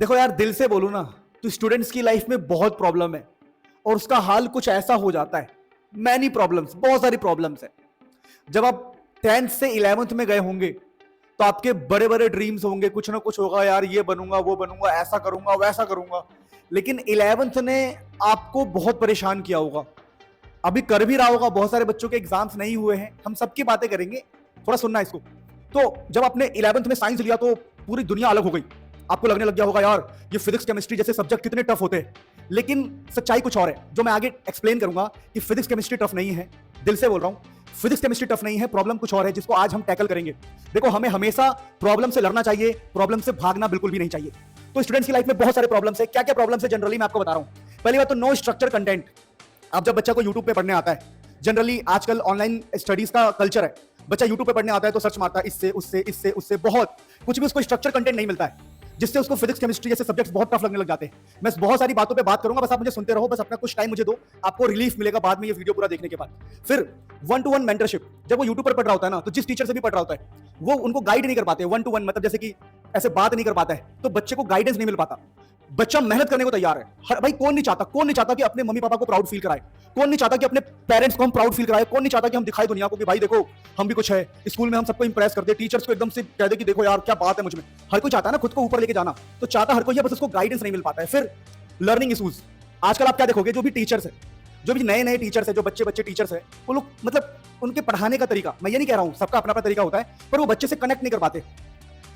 देखो यार, दिल से बोलूं ना तो स्टूडेंट्स की लाइफ में बहुत प्रॉब्लम है और उसका हाल कुछ ऐसा हो जाता है। मैनी प्रॉब्लम्स, बहुत सारी प्रॉब्लम्स है। जब आप 10th से 11th में गए होंगे तो आपके बड़े बड़े ड्रीम्स होंगे, कुछ ना कुछ होगा, यार ये बनूंगा वो बनूंगा, ऐसा करूंगा वैसा करूंगा। लेकिन 11th ने आपको बहुत परेशान किया होगा, अभी कर भी रहा होगा। बहुत सारे बच्चों के एग्जाम्स नहीं हुए हैं, हम सबकी बातें करेंगे, थोड़ा सुनना इसको। तो जब आपने 11th में साइंस लिया तो पूरी दुनिया अलग हो गई। आपको लगने लग गया होगा यार ये फिजिक्स केमिस्ट्री जैसे सब्जेक्ट कितने टफ होते हैं। लेकिन सच्चाई कुछ और है, जो मैं आगे एक्सप्लेन करूंगा कि फिजिक्स केमिस्ट्री टफ नहीं है। दिल से बोल रहा हूं, फिजिक्स केमिस्ट्री टफ नहीं है, प्रॉब्लम कुछ और है जिसको आज हम टैकल करेंगे। देखो, हमें हमेशा प्रॉब्लम से लड़ना चाहिए, प्रॉब्लम से भागना बिल्कुल भी नहीं चाहिए। तो स्टूडेंट्स की लाइफ में बहुत सारे प्रॉब्लम्स है। क्या क्या प्रॉब्लम्स है जनरली मैं आपको बता रहा हूं। पहली बात तो नो स्ट्रक्चर कंटेंट। अब जब बच्चा को यूट्यूब पे पढ़ने आता है, जनरली आजकल ऑनलाइन स्टडीज का कल्चर है, बच्चा यूट्यूब पे पढ़ने आता है तो सर्च मारता है, इससे उससे इससे उससे, बहुत कुछ भी उसको स्ट्रक्चर कंटेंट नहीं मिलता है, जिससे उसको फिजिक्स केमिस्ट्री जैसे सब्जेक्ट्स बहुत टफ लगने लग जाते हैं। मैं बहुत सारी बातों पे बात करूंगा, बस आप मुझे सुनते रहो, बस अपना कुछ टाइम मुझे दो, आपको रिलीफ मिलेगा बाद में ये वीडियो पूरा देखने के बाद। फिर 1-to-1 मेंटरशिप। जब वो यूट्यूब पर पढ़ रहा होता है ना, तो जिस टीचर से भी पढ़ रहा होता है वो उनको गाइड नहीं कर पाते। 1-to-1 मतलब जैसे कि ऐसे बात नहीं कर पाता है तो बच्चे को गाइडेंस नहीं मिल पाता। बच्चा मेहनत करने को तैयार है, हर भाई कौन नहीं चाहता कि अपने मम्मी पापा को प्राउड फील कराए, कौन नहीं चाहता कि अपने पेरेंट्स को हम प्राउड फील कराए, कौन नहीं चाहता कि हम दिखाए दुनिया को कि भाई देखो हम भी कुछ है, स्कूल में हम सबको इंप्रेस कर दे, टीचर्स को एकदम से कह दे कि देखो यार क्या बात है मुझ में। हर कोई चाहता है ना खुद को ऊपर लेके जाना, तो चाहता हर कोई है, बस उसको गाइडेंस नहीं मिल पाता है। फिर लर्निंग इशूज। आजकल आप क्या देखोगे, जो भी टीचर्स है, जो भी नए नए टीचर्स है, जो बच्चे बच्चे टीचर्स है, वो लोग मतलब उनके पढ़ाने का तरीका, मैं ये नहीं कह रहा हूं सबका अपना अपना तरीका होता है, पर वो बच्चे से कनेक्ट नहीं कर पाते।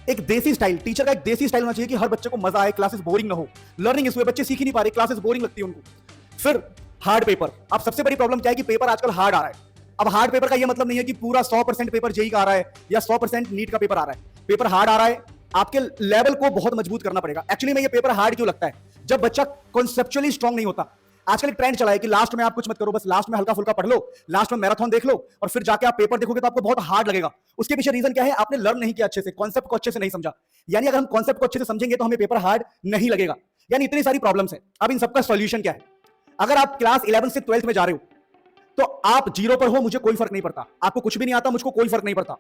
एक देसी स्टाइल, टीचर का एक देसी स्टाइल होना चाहिए कि हर बच्चे को मजा आए, क्लासेस बोरिंग ना हो। लर्निंग इस वे बच्चे सीख ही नहीं पा रहे, क्लासेस बोरिंग लगती है उनको। फिर हार्ड पेपर। अब सबसे बड़ी प्रॉब्लम क्या है कि पेपर आजकल हार्ड आ रहा है। अब हार्ड पेपर का ये मतलब नहीं है कि पूरा 100% पेपर जेई का आ रहा है या 100% नीट का पेपर आ रहा है। पेपर हार्ड आ रहा है, आपके लेवल को बहुत मजबूत करना पड़ेगा। एक्चुअली में ये पेपर हार्ड क्यों लगता है, जब बच्चा कॉन्सेप्चुअली स्ट्रांग नहीं होता। आजकल एक ट्रेंड चला है कि लास्ट में आप कुछ मत करो, बस लास्ट में हल्का फुल्का पढ़ लो, लास्ट में मैराथन देख लो और फिर जाके आप पेपर देखोगे तो आपको बहुत हार्ड लगेगा। उसके पीछे रीजन क्या है, आपने लर्न नहीं किया अच्छे से, कॉन्सेप्ट को अच्छे से नहीं समझा। यानी अगर हम कॉन्सेप्ट को अच्छे से समझेंगे तो हमें पेपर हार्ड नहीं लगेगा। यानी इतनी सारी प्रॉब्लम्स है। अब इन सबका सॉल्यूशन क्या है। अगर आप क्लास 11 से 12th में जा रहे हो तो आप जीरो पर हो, मुझे कोई फर्क नहीं पड़ता। आपको कुछ भी नहीं आता, मुझको कोई फर्क नहीं पड़ता।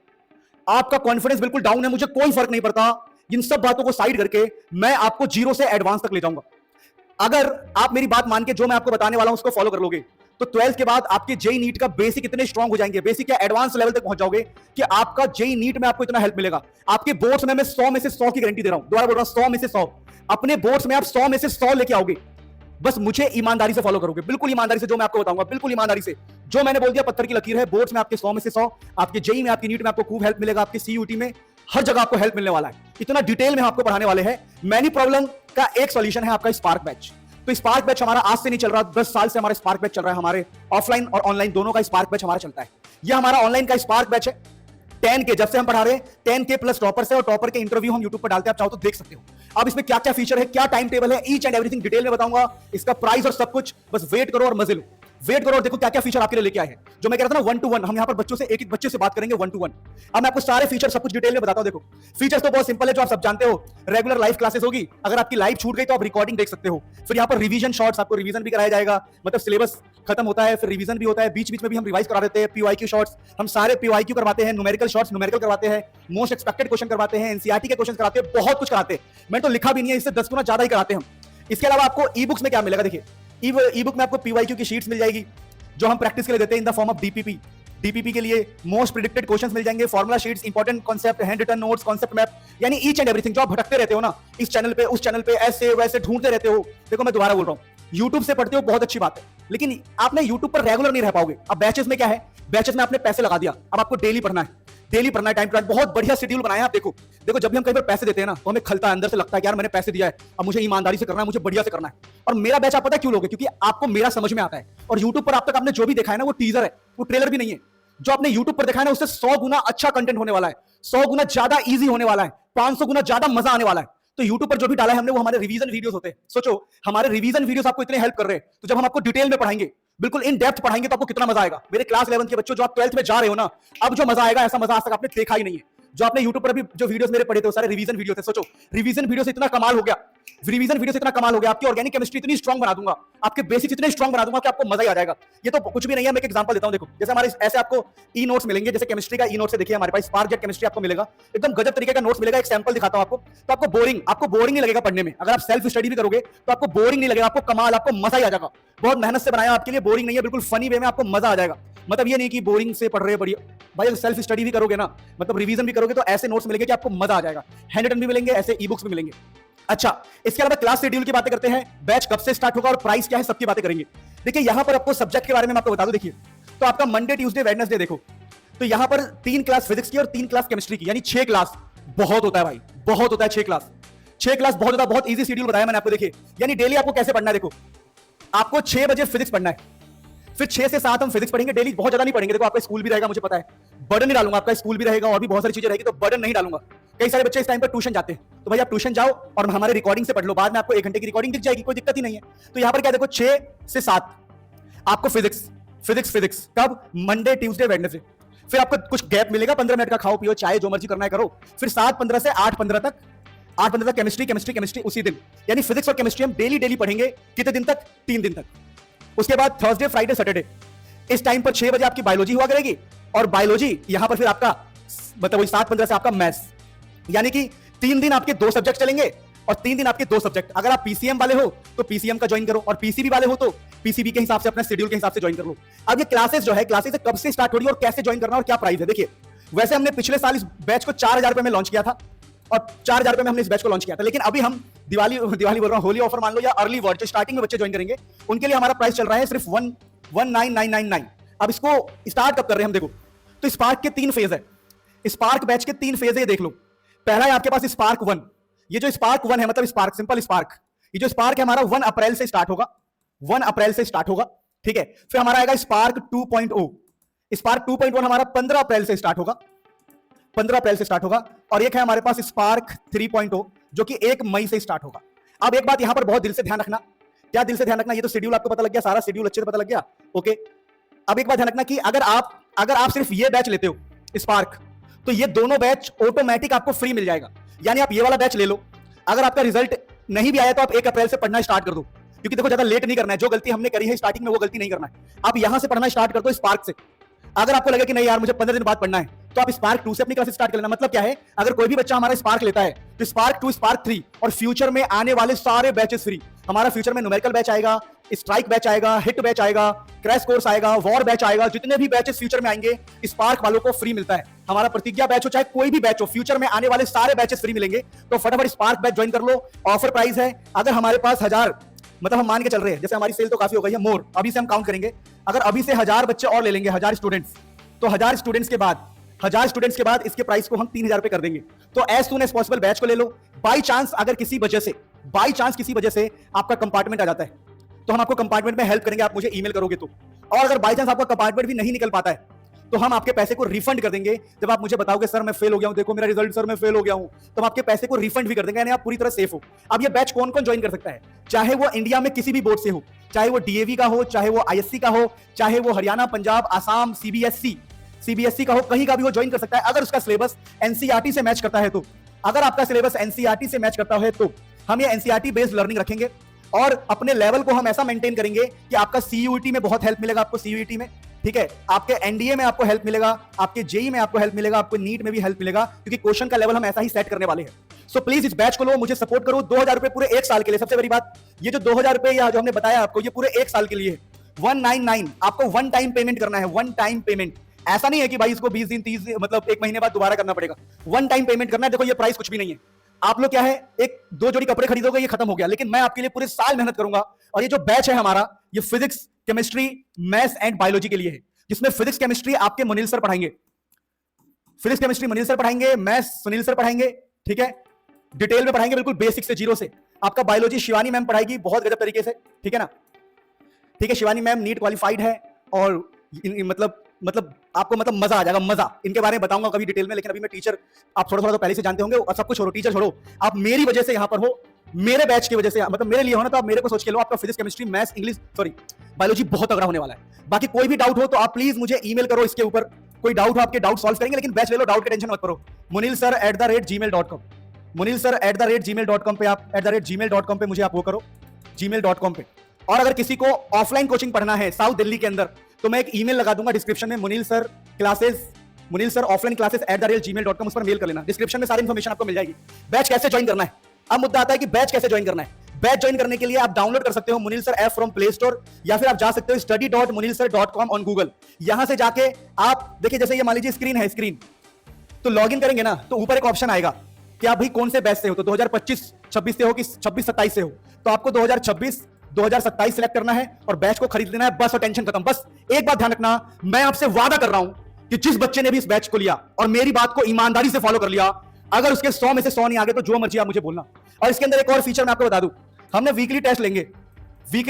आपका कॉन्फिडेंस बिल्कुल डाउन है, मुझे कोई फर्क नहीं पड़ता। इन सब बातों को साइड करके मैं आपको जीरो से एडवांस तक ले जाऊंगा। अगर आप मेरी बात मान के जो मैं आपको बताने वाला हूं उसको फॉलो कर लोगे तो 12th के बाद आपके जेई नीट का बेसिक इतने स्ट्रांग हो जाएंगे, बेसिक या एडवांस लेवल तक पहुंच जाओगे कि आपका जेई नीट में आपको इतना हेल्प मिलेगा। आपके बोर्ड्स में मैं 100 में से 100 की गारंटी दे रहा हूं, दोबारा बोल रहा हूं 100 में से 100। अपने बोर्ड्स में आप 100 में से 100 लेके आओगे, बस मुझे ईमानदारी से फॉलो करोगे, बिल्कुल ईमानदारी से। जो मैं आपको बताऊंगा बिल्कुल ईमानदारी से, जो मैंने बोल दिया पत्थर की लकीर है। बोर्ड्स में आपके 100 में से 100, आपके जेई में, आपकी नीट में आपको खूब हेल्प मिलेगा, आपके सीयूटी में हर जगह आपको हेल्प मिलने वाला है। इतना डिटेल में हम आपको पढ़ाने वाले हैं। मैनी प्रॉब्लम का एक सॉल्यूशन है आपका स्पार्क बैच। तो स्पार्क बैच हमारा आज से नहीं चल रहा, 10 साल से हमारा स्पार्क बैच चल रहा है। हमारे ऑफलाइन और ऑनलाइन दोनों का स्पार्क बैच हमारा चलता है। यह हमारा ऑनलाइन का स्पार्क बैच है 10 के, जब से हम पढ़ा रहे हैं 10 के प्लस टॉपर से, और टॉपर के इंटरव्यू हम यूट्यूब पर डालते हैं, आप चाहो तो देख सकते हो। अब इसमें क्या क्या फीचर है, क्या टाइम टेबल है, ईच एंड एवरीथिंग डिटेल में बताऊंगा, इसका प्राइस और सब कुछ। बस वेट करो और मजे लो, वेट करो और देखो क्या क्या फीचर आपके लिए लेके आए हैं। जो मैं कह रहा था ना 1-to-1, हम यहां पर बच्चों से एक एक बच्चे से बात करेंगे 1-to-1। अब मैं आपको सारे फीचर सब कुछ डिटेल में बताता हूं। देखो फीचर्स तो बहुत सिंपल है, जो आप सब जानते हो। रेगुलर लाइव क्लासेस होगी, अगर आपकी लाइव छूट गई तो आप रिकॉर्डिंग देख सकते हो। फिर यहाँ पर रिवीजन शॉर्ट्स, आपको रिवीजन भी कराया जाएगा, मतलब सिलेबस खत्म होता है फिर रिवीजन भी होता है, बीच बीच में भी हम रिवाइज करा देते हैं। पीवाईक्यू शॉर्ट्स, हम सारे पीवाईक्यू करवाते हैं, न्यूमेरिकल शॉर्ट्स न्यूमेरिकल करवाते हैं, मोस्ट एक्सपेक्टेड क्वेश्चन करवाते हैं, एनसीईआरटी के क्वेश्चन कराते हैं, बहुत कुछ कराते हैं। मैं तो लिखा भी नहीं है, इससे 10 गुना ज्यादा ही कराते हैं हम। इसके अलावा आपको ई बुक्स में क्या मिलेगा, देखिए ई बुक में आपको पीवाईक्यू की शीट्स मिल जाएगी जो हम प्रैक्टिस के लिए देते हैं in the form of DPP. DPP के लिए मोस्ट प्रिडिक्टेड क्वेश्चंस मिल जाएंगे, formula sheets, important concept, hand written notes, concept map, यानी ईच एंड एवरीथिंग। जो आप भटकते रहते हो ना इस चैनल पे उस चैनल पे, ऐसे वैसे ढूंढते रहते हो। देखो मैं दोबारा बोल रहा हूं, यूट्यूब से पढ़ते हो बहुत अच्छी बात है, लेकिन आपने यूट्यूब पर रेगुलर नहीं रह पाओगे। अब बैचेस में क्या है, बैचेस में आपने पैसे लगा दिया, अब आपको डेली पढ़ना है, डेली पढ़ना है, टाइम टू टाइम। बहुत बढ़िया शेड्यूल बनाया है आप। देखो देखो जब भी हम कई बार पैसे देते हैं ना तो हमें खलता है, अंदर से लगता है कि यार मैंने पैसे दिया है, अब मुझे ईमानदारी से करना है, मुझे बढ़िया से करना है। और मेरा बैच आप पता है क्यों लोगे, क्योंकि आपको मेरा समझ में आता है। और यूट्यूब पर आप तक आपने जो भी देखा है ना वो टीजर है, वो ट्रेलर भी नहीं है। जो आपने यूट्यूब पर देखा है ना उससे 100 गुना अच्छा कंटेंट होने वाला है, 100 गुना ज्यादा ईजी होने वाला है, 500 गुना ज्यादा मजा आने वाला है। तो यूट्यूब पर जो भी डाला है हमने वो हमारे रिवीजन वीडियोस होते हैं। सोचो हमारे रिवीजन वीडियोस आपको इतने हेल्प कर रहे हैं, तो जब हम आपको डिटेल में पढ़ाएंगे, बिल्कुल इन डेप्थ पढ़ाएंगे, तो आपको कितना मजा आएगा। मेरे क्लास 11 के बच्चों, जो आप 12th में जा रहे हो ना, अब जो मजा आएगा ऐसा मजा आज तक आपने देखा ही नहीं है। जो आपने यूट्यूब पर अभी जो वीडियोस मेरे पढ़े थे वो सारे रिवीजन वीडियो थे। सोचो रिवीजन वीडियो से इतना कमाल हो गया रिवीजन वीडियो से इतना कमाल हो गया, आपकी ऑर्गेनिक केमिस्ट्री इतनी स्ट्रांग बना दूंगा, आपके बेसिक्स इतने स्ट्रांग बना दूंगा कि आपको मजा ही आ जाएगा। ये तो कुछ भी नहीं है, मैं एक एग्जांपल देता हूं। देखो जैसे हमारे ऐसे आपको ई नोट्स मिलेंगे, जैसे केमिस्ट्री का ई नोट्स है, देखिए हमारे पास स्पार्क जेट केमिस्ट्री आपको मिलेगा, एकदम गजब तरीके का नोट्स मिलेगा। एक सैंपल दिखाता हूं आपको, तो आपको बोरिंग नहीं लगेगा पढ़ने में। अगर आप सेल्फ स्टडी भी करोगे तो आपको बोरिंग नहीं लगेगा, आपको कमाल, आपको मजा ही आ जाएगा। बहुत मेहनत से बनाया आपके लिए, बोरिंग नहीं है, बिल्कुल फनी वे में आपको मजा आ जाएगा। मतलब ये नहीं कि बोरिंग से पढ़ रहे पढ़िए भाई, अगर सेल्फ स्टडी भी करोगे ना, मतलब रिवीजन भी करोगे, तो ऐसे नोट्स मिलेंगे कि आपको मजा आ जाएगा। हैंड रिटन भी मिलेंगे, ऐसे ई बुक्स भी मिलेंगे। अच्छा, इसके अलावा क्लास शेड्यूल की बातें करते हैं, बैच कब से स्टार्ट होगा और प्राइस क्या है, सबकी बातें करेंगे। देखिए यहां पर आपको सब्जेक्ट के बारे में मैं आपको बता दूं। देखिए तो आपका मंडे ट्यूसडे वेडनेसडे देखो, तो यहां पर 3 क्लास फिजिक्स की और 3 क्लास केमिस्ट्री की, यानी 6 क्लास बहुत होता है भाई, बहुत होता है 6 क्लास। 6 क्लास बहुत होता है, बहुत इजी शेड्यूल बताया मैंने आपको। देखिए यानी डेली आपको कैसे पढ़ना है, देखो आपको 6 बजे फिजिक्स पढ़ना है, फिर 6 से 7 हम फिजिक्स पढ़ेंगे डेली, बहुत ज्यादा नहीं पढ़ेंगे। देखो आपका स्कूल भी रहेगा, मुझे पता है, बर्डन नहीं डालूंगा, आपका स्कूल भी रहेगा और भी बहुत सारी चीजें रहेगी, तो बर्डन नहीं डालूंगा। कई सारे बच्चे इस टाइम पर ट्यूशन जाते हैं, तो भाई आप ट्यूशन जाओ और हमारे रिकॉर्डिंग से पढ़ लो, बाद में आपको 1 घंटे की रिकॉर्डिंग दिख जाएगी, कोई दिक्कत ही नहीं है। तो यहां पर क्या देखो 6 से 7 आपको फिजिक्स कब, मंडे ट्यूसडे वेडनेसडे। फिर आपको कुछ गैप मिलेगा 15 मिनट का, खाओ पियो चाय जो मर्जी करना है करो। फिर 7:15 से 8:15 तक, 8:15 तक केमिस्ट्री उसी दिन, यानी फिजिक्स और केमिस्ट्री हम डेली पढ़ेंगे। कितने दिन तक, 3 दिन तक। उसके बाद थर्सडे फ्राइडे सैटरडे इस टाइम पर 6 बजे आपकी बायोलॉजी हुआ करेगी, और बायोलॉजी यहां पर फिर आपका मतलब वही 7:15 से आपका मैथ्स, यानी कि 3 दिन आपके 2 सब्जेक्ट चलेंगे और 3 दिन आपके 2 सब्जेक्ट। अगर आप पीसीएम वाले हो तो पीसीएम का ज्वाइन करो, और पीसीबी वाले हो तो पीसीबी के हिसाब से अपने शेड्यूल के हिसाब से ज्वाइन कर लो। अब ये क्लासेस जो है, क्लासेस कब से स्टार्ट हो रही है और कैसे ज्वाइन करना और क्या प्राइस है। देखिए वैसे हमने पिछले साल इस बैच को 4000 रुपए में लॉन्च किया था, और 4000 रुपए में हमने इस बैच को लॉन्च किया था, लेकिन अभी हम दिवाली बोल रहा हूं, होली ऑफर मान लो या अर्ली वर्ड, जो स्टार्टिंग में बच्चे ज्वाइन करेंगे उनके लिए हमारा प्राइस चल रहा है सिर्फ 119,999। अब इसको स्टार्ट कब कर रहे हैं हम, देखो तो स्पार्क के 3 फेज है, स्पार्क बैच के 3 फेज है, ये देख लो। पहला है आपके पास स्पार्क 1, ये जो स्पार्क 1 है मतलब स्पार्क सिंपल स्पार्क, ये जो स्पार्क है हमारा 1 अप्रैल से स्टार्ट होगा, 1 अप्रैल से स्टार्ट होगा, ठीक है। फिर हमारा आएगा स्पार्क 2.0, स्पार्क 2.1 हमारा 15 अप्रैल से स्टार्ट होगा, 15 अप्रैल से स्टार्ट होगा। और एक है हमारे पास स्पार्क 3.0 जो कि 1 मई से स्टार्ट होगा। अब एक बात यहां पर बहुत दिल से ध्यान रखना, क्या दिल से ध्यान रखना, ये तो शेड्यूल आपको पता लग गया, सारा शेड्यूल अच्छे से पता लग गया, ओके। अब एक बात ध्यान रखना कि अगर आप सिर्फ ये बैच लेते हो स्पार्क, तो ये दोनों बैच ऑटोमेटिक आपको फ्री मिल जाएगा, यानी आप ये वाला बैच ले लो। अगर आपका रिजल्ट नहीं भी आया तो आप 1 अप्रैल से पढ़ना स्टार्ट कर दो, क्योंकि देखो ज्यादा लेट नहीं करना है, जो गलती हमने करी है स्टार्टिंग में वो गलती नहीं करना है। आप यहां से पढ़ना स्टार्ट कर दो स्पार्क से। अगर आपको लगे कि नहीं यार मुझे 15 दिन बाद पढ़ना है, तो आप स्पार्क 2 से अपनी क्लास स्टार्ट कर लेना। मतलब क्या है, अगर कोई भी बच्चा हमारा स्पार्क लेता है तो स्पार्क 2, स्पार्क 3 और फ्यूचर में आने वाले सारे बैचेस फ्री। हमारा फ्यूचर में न्यूमेरिकल बैच आएगा, स्ट्राइक बैच आएगा, हिट बैच आएगा, क्रैश कोर्स आएगा, वॉर बैच आएगा, जितने भी बैचेस फ्यूचर में आएंगे स्पार्क वालों को फ्री मिलता है। हमारा प्रतिज्ञा बैच हो चाहे कोई भी बैच हो, फ्यूचर में आने वाले सारे बैचेस फ्री मिलेंगे। तो फटाफट स्पार्क बैच ज्वाइन कर लो, ऑफर प्राइस है। अगर हमारे पास 1000, मतलब हम मान के चल रहे हैं, जैसे हमारी सेल तो काफी हो गई है, मोर अभी से हम काउंट करेंगे, अगर अभी से 1000 बच्चे और ले लेंगे, 1000 स्टूडेंट्स, तो 1000 स्टूडेंट्स के बाद इसके प्राइस को हम 3000 रुपए कर देंगे। तो as soon as possible batch को ले लो। बाई चांस अगर किसी वजह से आपका कंपार्टमेंट आ जाता है तो हम आपको कंपार्टमेंट में हेल्प करेंगे, आप मुझे ईमेल करोगे तो। और अगर बाई चांस आपका कंपार्टमेंट भी नहीं निकल पाता है तो हम आपके पैसे को रिफंड कर देंगे। जब आप मुझे बताओगे सर मैं फेल हो गया हूं, देखो मेरा रिजल्ट सर मैं फेल हो गया हूं, तो हम आपके पैसे को रिफंड भी कर देंगे, यानी आप पूरी तरह सेफ हो। अब ये बैच कौन कौन ज्वाइन कर सकता है, चाहे वो इंडिया में किसी भी बोर्ड से हो, चाहे वो डीएवी का हो, चाहे वो आईएससी का हो, चाहे वो हरियाणा, पंजाब, आसाम, सीबीएसई का हो, कहीं का भी वो ज्वाइन कर सकता है, अगर उसका सिलेबस एनसीईआरटी से मैच करता है तो। अगर आपका सिलेबस एनसीईआरटी से मैच करता है तो हम ये एनसीईआरटी बेस्ड लर्निंग रखेंगे, और अपने लेवल को हम ऐसा मेंटेन करेंगे कि आपका सीयूईटी में बहुत हेल्प मिलेगा, आपको सीयूईटी में, ठीक है, आपके एनडीए में आपको हेल्प मिलेगा, आपके जेई में आपको हेल्प मिलेगा, आपको नीट में भी हेल्प मिलेगा, क्योंकि क्वेश्चन का लेवल हम ऐसा ही सेट करने वाले हैं। सो प्लीज इस बैच को लो, मुझे सपोर्ट करो। 2000 रुपए पूरे 1 साल के लिए। सबसे बड़ी बात, ये जो 2000 रुपए या जो हमने बताया आपको, ये पूरे 1 साल के लिए है। 199 आपको 1 टाइम पेमेंट करना है, 1 टाइम पेमेंट। ऐसा नहीं है कि भाई इसको 20 दिन 30 मतलब 1 महीने बाद दोबारा करना पड़ेगा, 1 टाइम पेमेंट करना है। देखो ये प्राइस कुछ भी नहीं है, आप लोग क्या है, 1-2 जोड़ी कपड़े खरीदोगे ये खत्म हो गया, लेकिन मैं आपके लिए पूरे साल मेहनत करूंगा। और ये जो बैच है हमारा, ये physics, chemistry, maths and biology के लिए है, जिसमें फिजिक्स केमिस्ट्री आपके मुनील सर पढ़ाएंगे, फिजिक्स केमिस्ट्री मुनील सर पढ़ाएंगे, मैथ्स सुनील सर पढ़ाएंगे, ठीक है, डिटेल में पढ़ाएंगे, बिल्कुल बेसिक से, जीरो से। आपका बायोलॉजी शिवानी मैम पढ़ाएगी बहुत गजब तरीके से, ठीक है ना, ठीक है। शिवानी मैम नीट क्वालिफाइड है, और मतलब आपको मतलब मजा आ जाएगा, मजा। इनके बारे में बताऊंगा कभी डिटेल में, लेकिन अभी मैं टीचर, आप थोड़ा तो पहले से जानते होंगे, और सब कुछ छोड़ो, टीचर छोड़ो, आप मेरी वजह से यहाँ पर हो, मेरे बैच की वजह से, मतलब मेरे लिए हो ना, तो आप मेरे को सोच के लो। आपका physics, chemistry, maths, English, sorry biology बहुत तगड़ा होने वाला है। बाकी कोई भी डाउट हो तो आप प्लीज मुझे ईमेल करो, इसके ऊपर कोई डाउट हो आपके डाउट सॉल्व करेंगे, लेकिन बैच ले लो, डाउट की टेंशन मत करो। munilsir@gmail.com munilsir@gmail.com पे आप @gmail.com पे मुझे आप वो करो, gmail.com पे। और अगर किसी को ऑफलाइन कोचिंग पढ़ना है साउथ दिल्ली के अंदर, तो मैं एक ईमेल लगा दूंगा डिस्क्रिप्शन में, munilsir ऑफलाइन क्लासेस @gmail.com, उस पर मेल कर लेना। डिस्क्रिप्शन में सारी इन्फॉर्मेशन आपको मिल जाएगी। बैच कैसे ज्वाइन करना है, अब मुद्दा आता है कि बैच कैसे ज्वाइन करना है। बैच ज्वाइन करने के लिए आप डाउनलोड कर सकते हो Munil app from play store, या फिर आप जा सकते हो study.munilsir.com ऑन गूगल। यहां से जाके आप देखिए, जैसे ये मान लीजिए स्क्रीन है, स्क्रीन तो लॉगिन करेंगे ना, तो ऊपर एक ऑप्शन आएगा कि आप भाई कौन से बैच से हो, तो 2025-26 से हो कि 26-27 से हो, तो आपको 2026-2027 सिलेक्ट करना है और बैच को खरीद लेना है, बस। और टेंशन खत्म। बस एक बात ध्यान रखना, मैं आपसे वादा कर रहा हूं कि जिस बच्चे ने भी इस बैच को लिया और मेरी बात को ईमानदारी से फॉलो कर लिया, अगर उसके 100 में से 100 नहीं आ गए तो जो मर्जी आप मुझे बोलना। और इसके अंदर एक और फीचर मैं आपको बता दूं, हमने वीकली टेस्ट लेंगे,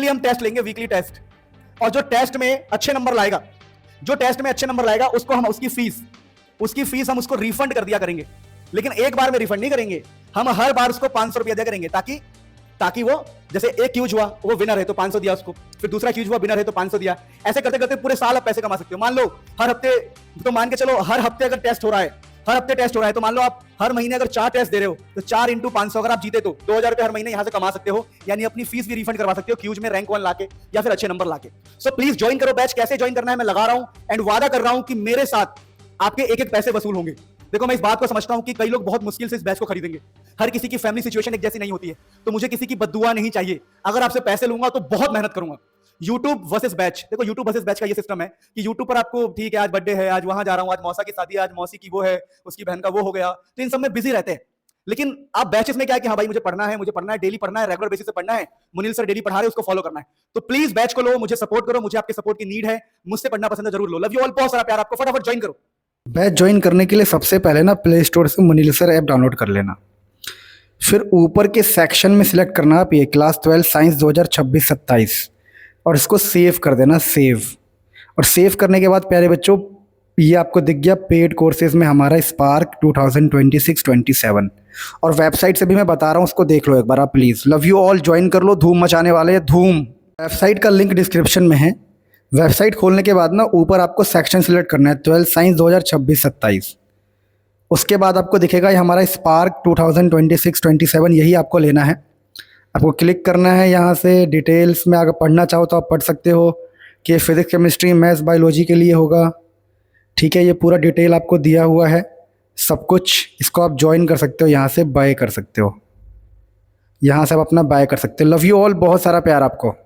हम टेस्ट लेंगे वीकली टेस्ट, और जो टेस्ट में अच्छे नंबर लाएगा, उसको हम उसकी फीस हम उसको रिफंड कर दिया करेंगे। लेकिन एक बार में रिफंड नहीं करेंगे, हम हर बार उसको 500 रुपया दिया करेंगे, ताकि वो, जैसे एक क्यूज हुआ वो विनर है तो 500 दिया उसको, फिर दूसरा क्यूज हुआ विनर है तो 500 दिया। ऐसे करते करते पूरे साल आप पैसे कमा सकते हो। मान लो हर हफ्ते, तो मान के चलो हर हफ्ते अगर टेस्ट हो रहा है, तो मान लो आप हर महीने अगर 4 टेस्ट दे रहे हो, तो 4 × 500 अगर आप जीते तो 2000 रुपए हर महीने यहां से कमा सकते हो, यानी अपनी फीस भी रिफंड करवा सकते हो क्यूज में रैंक 1 लाके या फिर अच्छे नंबर लाके। सो प्लीज ज्वाइन करो बैच। कैसे ज्वाइन करना है मैं लगा रहा हूं, एंड वादा कर रहा हूं कि मेरे साथ आपके एक पैसे वसूल होंगे। देखो, मैं इस बात को समझता हूं कि कई लोग बहुत मुश्किल से इस बैच को खरीदेंगे, हर किसी की फैमिली सिचुएशन एक जैसी नहीं होती है, तो मुझे किसी की बद्दुआ नहीं चाहिए। अगर आपसे पैसे लूंगा तो बहुत मेहनत करूंगा। यूट्यूब वर्सेस बैच, देखो यूट्यूब वर्सेस बैच का ये सिस्टम है कि यूट्यूब पर आपको, ठीक है आज बर्थडे है, आज वहां जा रहा हूं, आज मौसा की शादी है, आज मौसी की वो है, उसकी बहन का वो हो गया, तो इन सब में बिजी रहते हैं। लेकिन आप बैचेस में क्या है कि हाँ भाई मुझे पढ़ना है, डेली पढ़ना है, रेगुलर बेसिस पे पढ़ना है, मुनील सर डेली पढ़ा रहे हैं, उसको फॉलो करना है। तो प्लीज बैच को लो, मुझे सपोर्ट करो, मुझे आपके सपोर्ट की नीड है, मुझसे पढ़ना पसंद है, जरूर लो। लव यू ऑल, बहुत सारा प्यार आपको, फटाफट ज्वाइन करो। बैच ज्वाइन करने के लिए सबसे पहले ना प्ले स्टोर से मुनील सर ऐप डाउनलोड कर लेना। फिर ऊपर के सेक्शन में सिलेक्ट करना आप ये क्लास 12 साइंस 2026-27 और इसको सेव कर देना, सेव। और सेव करने के बाद प्यारे बच्चों, ये आपको दिख गया पेड कोर्सेज में हमारा स्पार्क 2026-27, और वेबसाइट से भी मैं बता रहा हूँ, उसको देख लो एक बार आप please. Love you all, join कर लो, धूम मचाने वाले हैं, धूम। वेबसाइट का लिंक डिस्क्रिप्शन में है। वेबसाइट खोलने के बाद ना ऊपर आपको सेक्शन सिलेक्ट करना है 12 साइंस 2026-27। उसके बाद आपको दिखेगा ये हमारा स्पार्क 2026-27, यही आपको लेना है। आपको क्लिक करना है, यहाँ से डिटेल्स में अगर पढ़ना चाहो तो आप पढ़ सकते हो कि फिजिक्स केमिस्ट्री मैथ्स बायोलॉजी के लिए होगा। ठीक है, ये पूरा डिटेल आपको दिया हुआ है सब कुछ। इसको आप ज्वाइन कर सकते हो, यहाँ से बाय कर सकते हो, यहाँ से आप अपना बाय कर सकते हो। लव यू ऑल, बहुत सारा प्यार आपको।